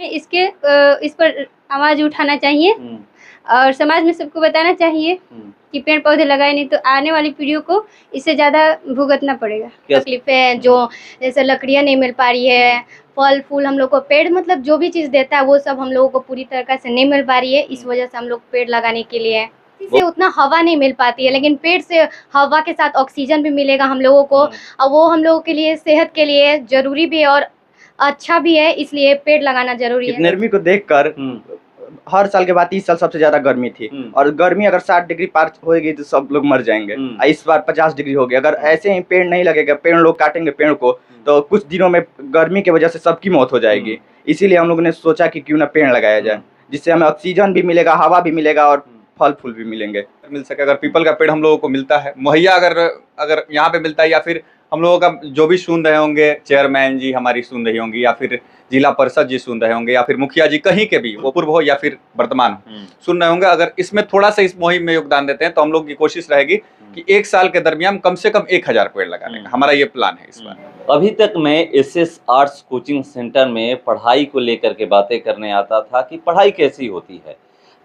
इसके इस पर आवाज उठाना चाहिए और समाज में सबको बताना चाहिए कि पेड़ पौधे लगाए, नहीं तो आने वाली पीढ़ियों को इससे ज्यादा भुगतना पड़ेगा। तकलीफें जो जैसे लकड़ियां नहीं मिल पा रही है, फल फूल हम लोग को, पेड़ मतलब जो भी चीज देता है वो सब हम लोगों को पूरी तरह से नहीं मिल पा रही है। इस वजह से हम लोग पेड़ लगाने के लिए इससे उतना हवा नहीं मिल पाती है, लेकिन पेड़ से हवा के साथ ऑक्सीजन भी मिलेगा हम लोगों को, और वो हम लोगों के लिए सेहत के लिए जरूरी भी है और अच्छा भी है, इसलिए पेड़ लगाना जरूरी है। गर्मी को देखकर हर साल के बाद इस साल सबसे ज्यादा गर्मी थी, और गर्मी अगर 60 डिग्री पार होगी तो सब लोग मर जाएंगे। इस बार 50 डिग्री हो गया। अगर ऐसे ही पेड़ नहीं लगेगा, पेड़ लोग काटेंगे पेड़ को, तो कुछ दिनों में गर्मी की वजह से सबकी मौत हो जाएगी। इसीलिए हम लोगों ने सोचा कि क्यों ना पेड़ लगाया जाए, जिससे हमें ऑक्सीजन भी मिलेगा, हवा भी मिलेगा और फल फूल भी मिलेंगे, मिल सके। अगर पीपल का पेड़ हम लोगों को मिलता है मुहैया, अगर यहाँ पे मिलता है, या फिर हम लोगों का जो भी सुन रहे होंगे, चेयरमैन जी हमारी सुन रही होंगी, या फिर जिला परिषद जी सुन रहे होंगे, या फिर मुखिया जी कहीं के भी, वो पूर्व हो या फिर वर्तमान सुन रहे होंगे, अगर इसमें थोड़ा सा इस मुहिम में योगदान देते हैं तो हम लोग की कोशिश रहेगी कि एक साल के दरमियान कम से कम 1000 पेड़ लगाने का हमारा ये प्लान है इस बार। अभी तक मैं एसएस आर्ट्स कोचिंग सेंटर में पढ़ाई को लेकर के बातें करने आता था कि पढ़ाई कैसी होती है,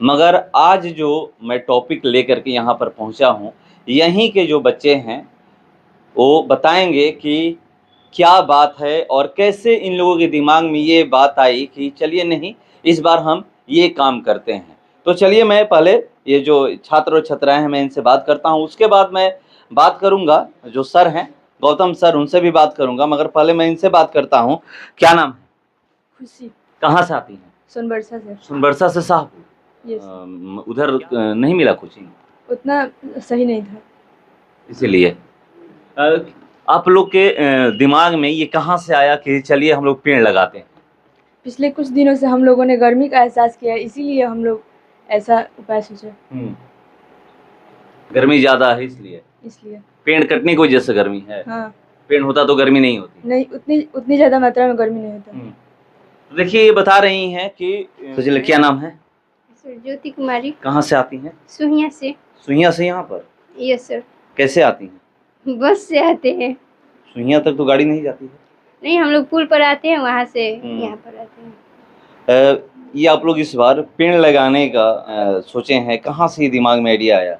मगर आज जो मैं टॉपिक लेकर के यहाँ पर पहुँचा हूँ, यहीं के जो बच्चे हैं वो बताएंगे कि क्या बात है और कैसे इन लोगों के दिमाग में ये बात आई कि चलिए नहीं, इस बार हम ये काम करते हैं। तो चलिए मैं पहले ये जो छात्र और छात्राएं हैं मैं इनसे बात करता हूँ, उसके बाद मैं बात करूँगा जो सर हैं गौतम सर, उनसे भी बात करूँगा, मगर पहले मैं इनसे बात करता हूँ। क्या नाम है? खुशी। कहाँ से आती हैं? सोनबरसा से। सोनबरसा से साहब। उधर नहीं मिला कोचिंग? उतना सही नहीं था, इसीलिए आप लोग के दिमाग में ये कहाँ से आया कि चलिए हम लोग पेड़ लगाते हैं? पिछले कुछ दिनों से हम लोगों ने गर्मी का एहसास किया, इसीलिए हम लोग ऐसा उपाय सोचे। गर्मी ज्यादा है इसलिए पेड़ कटने की वजह से गर्मी है। हाँ। पेड़ होता तो गर्मी नहीं होती। नहीं, उतनी ज्यादा मात्रा में गर्मी नहीं होता। तो देखिए ये बता रही हैं कि तो क्या नाम है? ज्योति कुमारी। कहाँ से आती हैं? सुहिया से। सुहिया से यहाँ पर? Yes sir. कैसे आती हैं? बस से आते हैं। सुहिया तक तो गाड़ी नहीं जाती है? नहीं, हम लोग पुल पर आते हैं, वहाँ से यहाँ पर आते हैं। ये आप लोग इस बार पेड़ लगाने का सोचे हैं, कहाँ से दिमाग में आइडिया आया?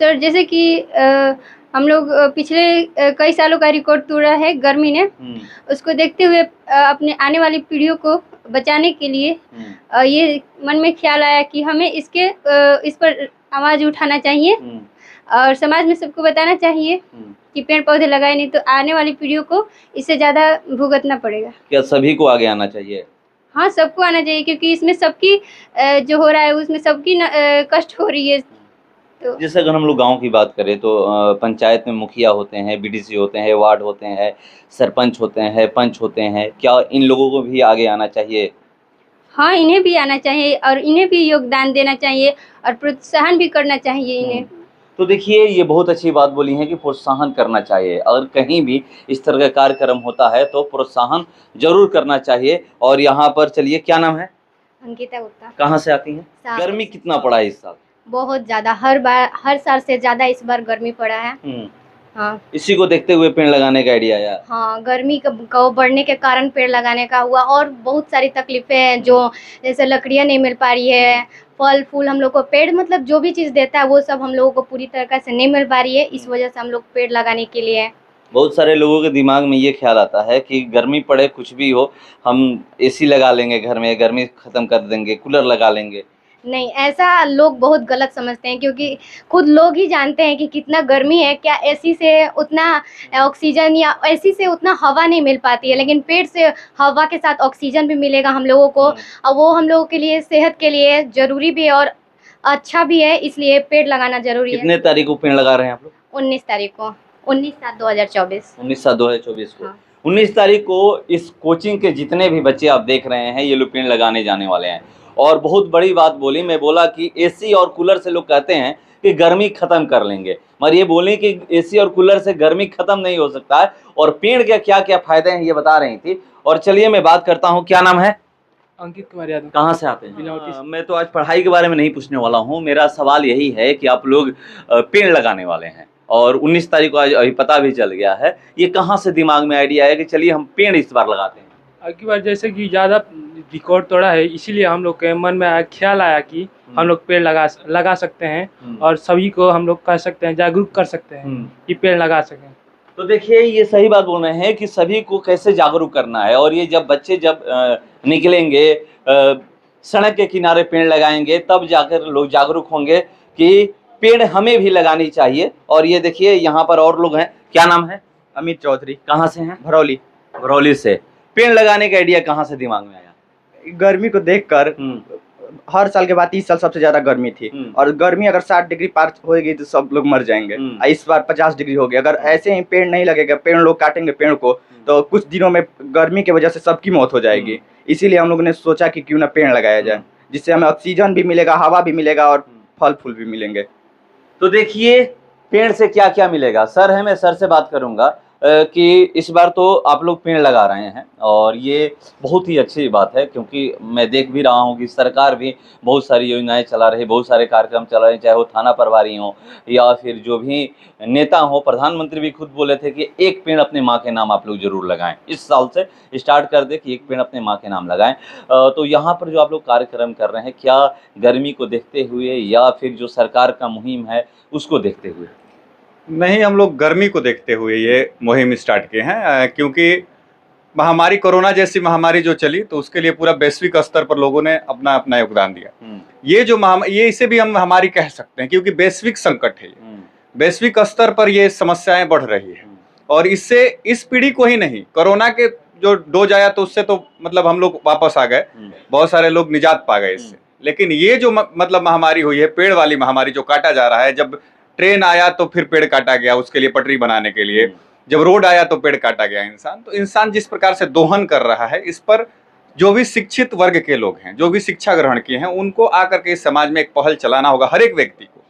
सर जैसे कि हम लोग पिछले कई सालों का रिकॉर्ड तोड़ा है गर्मी ने, उसको देखते हुए अपने आने वाली पीढ़ियों को बचाने के लिए ये मन में ख्याल आया कि हमें इस पर आवाज उठाना चाहिए और समाज में सबको बताना चाहिए कि पेड़ पौधे लगाए, नहीं तो आने वाली पीढ़ियों को इससे ज्यादा भुगतना पड़ेगा। क्या सभी को आगे आना चाहिए? हाँ, सबको आना चाहिए, क्योंकि इसमें सबकी जो हो रहा है उसमें सबकी कष्ट हो रही है। तो जैसे अगर हम लोग गांव की बात करें तो पंचायत में मुखिया होते हैं, बीडीसी होते हैं, वार्ड होते हैं, सरपंच होते हैं, पंच होते हैं, क्या इन लोगों को भी आगे आना चाहिए? हाँ, इन्हें भी आना चाहिए और इन्हें भी योगदान देना चाहिए और प्रोत्साहन भी करना चाहिए इन्हें। तो देखिए ये बहुत अच्छी बात बोली है कि प्रोत्साहन करना चाहिए। अगर कहीं भी इस तरह का कार्यक्रम होता है तो प्रोत्साहन जरूर करना चाहिए। और यहाँ पर चलिए, क्या नाम है? अंकिता गुप्ता। कहाँ से आती हैं? गर्मी कितना पड़ा है इस साल? बहुत ज्यादा, हर साल से ज्यादा इस बार गर्मी पड़ा है। हाँ, इसी को देखते हुए पेड़ लगाने का आइडिया आया। हाँ, गर्मी का बढ़ने के कारण पेड़ लगाने का हुआ, और बहुत सारी तकलीफें हैं जो जैसे लकड़ियां नहीं मिल पा रही है, फल फूल हम लोग को, पेड़ मतलब जो भी चीज देता है वो सब हम लोगों को पूरी तरह से नहीं मिल पा रही है। इस वजह से हम लोग पेड़ लगाने के लिए बहुत सारे लोगों के दिमाग में ये ख्याल आता है कि गर्मी पड़े कुछ भी हो, हम एसी लगा लेंगे घर में, गर्मी खत्म कर देंगे, कूलर लगा लेंगे। नहीं, ऐसा लोग बहुत गलत समझते हैं, क्योंकि खुद लोग ही जानते हैं कि कितना गर्मी है। क्या एसी से उतना ऑक्सीजन या एसी से उतना हवा नहीं मिल पाती है, लेकिन पेड़ से हवा के साथ ऑक्सीजन भी मिलेगा हम लोगों को, और वो हम लोगों के लिए सेहत के लिए जरूरी भी है और अच्छा भी है, इसलिए पेड़ लगाना जरूरी है। कितने तारीख को पेड़ लगा रहे हैं आप लोग? 19 तारीख को, 19/7/2024। 19/7/2024 को। हाँ। 19 तारीख को इस कोचिंग के जितने भी बच्चे आप देख रहे हैं, ये लोग पेड़ लगाने जाने वाले हैं। और बहुत बड़ी बात बोली, मैं बोला कि एसी और कूलर से लोग कहते हैं कि गर्मी खत्म कर लेंगे, मगर ये बोले कि एसी और कूलर से गर्मी खत्म नहीं हो सकता है, और पेड़ के क्या क्या फायदे हैं ये बता रही थी। और चलिए मैं बात करता हूँ, क्या नाम है? अंकित कुमार यादव। कहाँ से आते हैं? मैं तो आज पढ़ाई के बारे में नहीं पूछने वाला हूँ, मेरा सवाल यही है कि आप लोग पेड़ लगाने वाले हैं और 19 तारीख को आज अभी पता भी चल गया है, ये कहाँ से दिमाग में आइडिया आया कि चलिए हम पेड़ इस बार लगाते हैं? की बार जैसे कि ज़्यादा रिकॉर्ड तोड़ा है, इसीलिए हम लोग के मन में ख्याल आया कि हम लोग पेड़ लगा सकते हैं और सभी को हम लोग कह सकते हैं, जागरूक कर सकते हैं कि पेड़ लगा सकें। तो देखिए ये सही बात बोल रहे हैं कि सभी को कैसे जागरूक करना है, और ये जब बच्चे निकलेंगे, सड़क के किनारे पेड़ लगाएंगे, तब जाकर लोग जागरूक होंगे कि पेड़ हमें भी लगानी चाहिए। और ये देखिए यहाँ पर और लोग हैं, क्या नाम है? अमित चौधरी। कहाँ से हैं? भरौली। भरौली से। पेड़ लगाने का आइडिया कहाँ से दिमाग में आया? गर्मी को देखकर हर साल के बाद 30 साल सबसे ज्यादा गर्मी थी, और गर्मी अगर 60 डिग्री पार होगी तो सब लोग मर जाएंगे। इस बार 50 डिग्री हो गया। अगर ऐसे ही पेड़ नहीं लगेगा, पेड़ लोग काटेंगे पेड़ को, तो कुछ दिनों में गर्मी की वजह से सबकी मौत हो जाएगी। इसीलिए हम लोगों ने सोचा कि क्यों ना पेड़ लगाया जाए, जिससे हमें ऑक्सीजन भी मिलेगा, हवा भी मिलेगा और फल फूल भी मिलेंगे। तो देखिए पेड़ से क्या क्या मिलेगा। सर है, मैं सर से बात करूंगा कि इस बार तो आप लोग पेड़ लगा रहे हैं, और ये बहुत ही अच्छी बात है, क्योंकि मैं देख भी रहा हूँ कि सरकार भी बहुत सारी योजनाएं चला रही है, बहुत सारे कार्यक्रम चला रहे हैं, चाहे वो थाना प्रभारी हो या फिर जो भी नेता हो। प्रधानमंत्री भी खुद बोले थे कि एक पेड़ अपने माँ के नाम आप लोग जरूर लगाएं। इस साल से स्टार्ट कर दे कि एक पेड़ अपने माँ के नाम लगाएं। तो यहाँ पर जो आप लोग कार्यक्रम कर रहे हैं, क्या गर्मी को देखते हुए या फिर जो सरकार का मुहिम है उसको देखते हुए? नहीं, हम लोग गर्मी को देखते हुए ये मुहिम स्टार्ट किए हैं, क्योंकि महामारी, कोरोना जैसी महामारी जो चली, तो उसके लिए पूरा वैश्विक स्तर पर लोगों ने अपना अपना योगदान दिया। ये जो ये इसे भी हम महामारी कह सकते हैं, क्योंकि वैश्विक संकट है ये। वैश्विक स्तर पर ये समस्याएं बढ़ रही है, और इससे इस पीढ़ी को ही नहीं, कोरोना के जो डोज आया तो उससे तो मतलब हम लोग वापस आ गए, बहुत सारे लोग निजात पा गए इससे। लेकिन ये जो मतलब महामारी हुई है, पेड़ वाली महामारी, जो काटा जा रहा है, जब ट्रेन आया तो फिर पेड़ काटा गया उसके लिए, पटरी बनाने के लिए, जब रोड आया तो पेड़ काटा गया। इंसान जिस प्रकार से दोहन कर रहा है, इस पर जो भी शिक्षित वर्ग के लोग हैं, जो भी शिक्षा ग्रहण किए हैं, उनको आकर के इस समाज में एक पहल चलाना होगा। हर एक व्यक्ति को,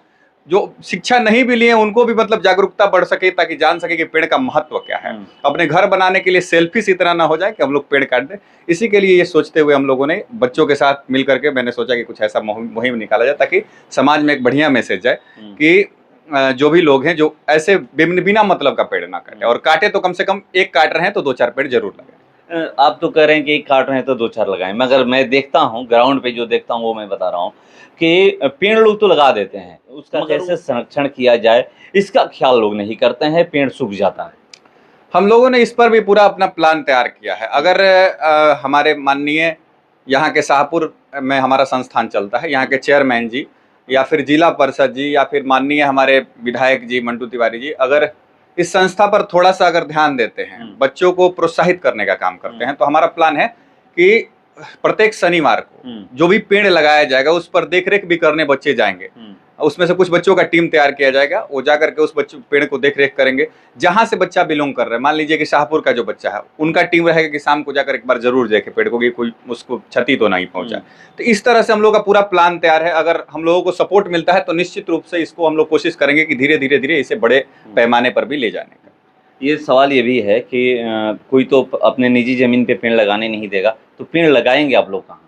जो शिक्षा नहीं भी लिए उनको भी मतलब जागरूकता बढ़ सके, ताकि जान सके कि पेड़ का महत्व क्या है। अपने घर बनाने के लिए सेल्फिश इतना ना हो जाए कि हम लोग पेड़ काट दें। इसी के लिए ये सोचते हुए हम लोगों ने बच्चों के साथ मिल करके मैंने सोचा कि कुछ ऐसा मुहिम निकाला जाए, ताकि समाज में एक बढ़िया मैसेज जाए कि जो भी लोग हैं जो ऐसे बिना मतलब का पेड़ ना काटे, और काटे तो कम से कम एक काट रहे हैं तो 2-4 पेड़ जरूर लगाएं। आप तो कह रहे हैं कि एक काट रहे हैं तो 2-4 लगाएं, मगर मैं देखता हूँ ग्राउंड पे, जो देखता हूँ वो मैं बता रहा हूँ कि पेड़ लोग तो लगा देते हैं, उसका कैसे संरक्षण किया जाए इसका ख्याल लोग नहीं करते हैं, पेड़ सूख जाता है। हम लोगों ने इस पर भी पूरा अपना प्लान तैयार किया है। अगर हमारे माननीय यहाँ के शाहपुर में हमारा संस्थान चलता है, यहाँ के चेयरमैन जी या फिर जिला परिषद जी या फिर माननीय हमारे विधायक जी मंटू तिवारी जी अगर इस संस्था पर थोड़ा सा अगर ध्यान देते हैं, बच्चों को प्रोत्साहित करने का काम करते हैं, तो हमारा प्लान है कि प्रत्येक शनिवार को जो भी पेड़ लगाया जाएगा उस पर देखरेख भी करने बच्चे जाएंगे। उसमें से कुछ बच्चों का टीम तैयार किया जाएगा, वो जाकर के उस बच्चों पेड़ को देखरेख करेंगे जहां से बच्चा बिलोंग कर रहा है। मान लीजिए कि शाहपुर का जो बच्चा है, उनका टीम रहेगा कि शाम को जाकर एक बार जरूर देखे पेड़ को कि कोई उसको क्षति तो नहीं पहुंचा। तो इस तरह से हम लोग का पूरा प्लान तैयार है। अगर हम लोगों को सपोर्ट मिलता है तो निश्चित रूप से इसको हम लोग कोशिश करेंगे कि धीरे धीरे इसे बड़े पैमाने पर भी ले जाने का। ये सवाल ये भी है कि कोई तो अपने निजी जमीन पे पेड़ लगाने नहीं देगा, तो पेड़ लगाएंगे आप लोग कहाँ?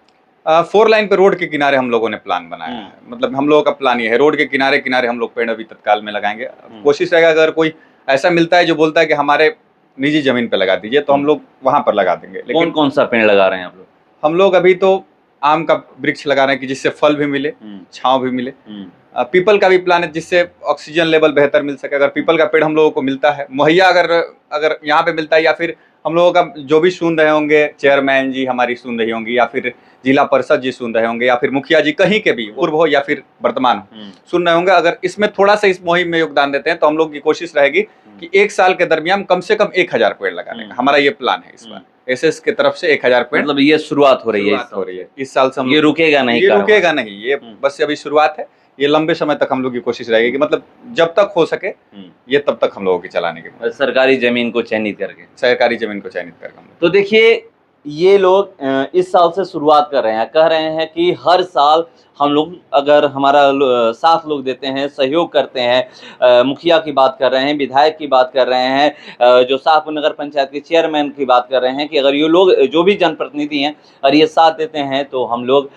4 लाइन पे रोड के किनारे हम लोगों ने प्लान बनाया है। मतलब हम लोगों का प्लान ये है, रोड के किनारे किनारे हम लोग पेड़ अभी तत्काल में लगाएंगे। कोशिश रहेगा अगर कोई ऐसा मिलता है जो बोलता है कि हमारे निजी जमीन पे लगा दीजिए, तो हम लोग वहां पर लगा देंगे। लेकिन कौन सा पेड़ लगा रहे हैं आप लोग? हम लोग अभी तो आम का वृक्ष लगा रहे हैं कि जिससे फल भी मिले, छांव भी मिले। पीपल का भी प्लान है जिससे ऑक्सीजन लेवल बेहतर मिल सके। अगर पीपल का पेड़ हम लोगों को मिलता है मुहैया, अगर यहाँ पे मिलता है, या फिर हम लोगों का जो भी सुन रहे होंगे, चेयरमैन जी हमारी सुन रही होंगी, या फिर जिला परिषद जी सुन रहे होंगे, या फिर मुखिया जी कहीं के भी पूर्व हो या फिर वर्तमान सुन रहे होंगे, अगर इसमें थोड़ा सा इस मुहिम में योगदान देते हैं तो हम लोग की कोशिश रहेगी कि 1 साल के दरमियान कम से कम 1000 पेड़ लगाने का हमारा ये प्लान है। इस बार एसएस की तरफ से 1000 पेड़, मतलब ये शुरुआत हो रही है इस साल से। ये रुकेगा नहीं, ये रुकेगा नहीं, ये बस अभी शुरुआत है। ये लंबे समय तक हम लोग की कोशिश रहेगी कि मतलब जब तक हो सके ये तब तक हम लोगों की चलाने की, सरकारी जमीन को चयनित करके, सरकारी जमीन को चयनित करके। तो देखिए ये लोग इस साल से शुरुआत कर रहे हैं, कह रहे हैं कि हर साल हम लोग अगर हमारा साथ लोग देते हैं, सहयोग करते हैं, मुखिया की बात कर रहे हैं, विधायक की बात कर रहे हैं, जो शाहपुर नगर पंचायत के चेयरमैन की बात कर रहे हैं, कि अगर ये लोग जो भी जनप्रतिनिधि हैं और ये साथ देते हैं तो हम लोग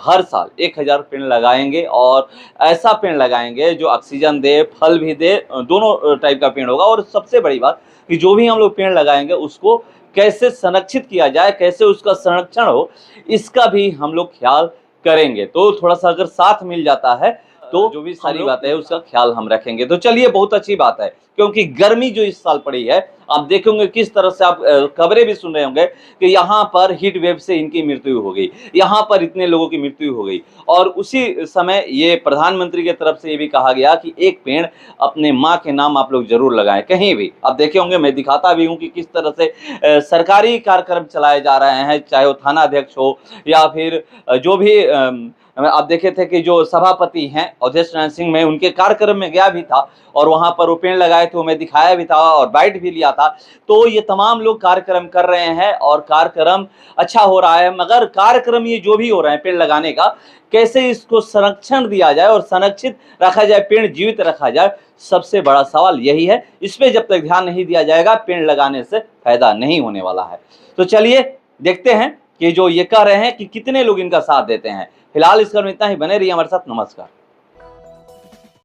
हर साल 1000 पेड़ लगाएंगे, और ऐसा पेड़ लगाएंगे जो ऑक्सीजन दे, फल भी दे, दोनों टाइप का पेड़ होगा। और सबसे बड़ी बात कि जो भी हम लोग पेड़ लगाएंगे उसको कैसे संरक्षित किया जाए, कैसे उसका संरक्षण हो, इसका भी हम लोग ख्याल करेंगे। तो थोड़ा सा अगर साथ मिल जाता है तो जो भी सारी बातें है उसका ख्याल हम रखेंगे। तो चलिए, बहुत अच्छी बात है, क्योंकि गर्मी जो इस साल पड़ी है, आप देखेंगे किस तरह से, आप खबरें भी सुन रहे होंगे कि यहाँ पर हीट वेव से इनकी मृत्यु हो गई, यहाँ पर इतने लोगों की मृत्यु हो गई। और उसी समय ये प्रधानमंत्री की तरफ से ये भी कहा गया कि एक पेड़ अपने माँ के नाम आप लोग जरूर लगाएं। कहीं भी आप देखे होंगे, मैं दिखाता भी हूँ कि किस तरह से सरकारी कार्यक्रम चलाए जा रहे हैं, चाहे वो थाना अध्यक्ष हो या फिर जो भी आप देखे थे कि जो सभापति हैं अवधेश नारायण सिंह, में उनके कार्यक्रम में गया भी था और वहां पर वो पेड़ लगाए थे, वो मैं दिखाया भी था और बाइट भी लिया था। तो ये तमाम लोग कार्यक्रम कर रहे हैं और कार्यक्रम अच्छा हो रहा है, मगर कार्यक्रम ये जो भी हो रहे हैं पेड़ लगाने का, कैसे इसको संरक्षण दिया जाए और संरक्षित रखा जाए, पेड़ जीवित रखा जाए, सबसे बड़ा सवाल यही है। इस पर जब तक ध्यान नहीं दिया जाएगा, पेड़ लगाने से फायदा नहीं होने वाला है। तो चलिए देखते हैं कि जो ये कह रहे हैं कि कितने लोग इनका साथ देते हैं। फिलहाल इस क्रम में इतना ही, बने रहिए हमारे साथ। नमस्कार।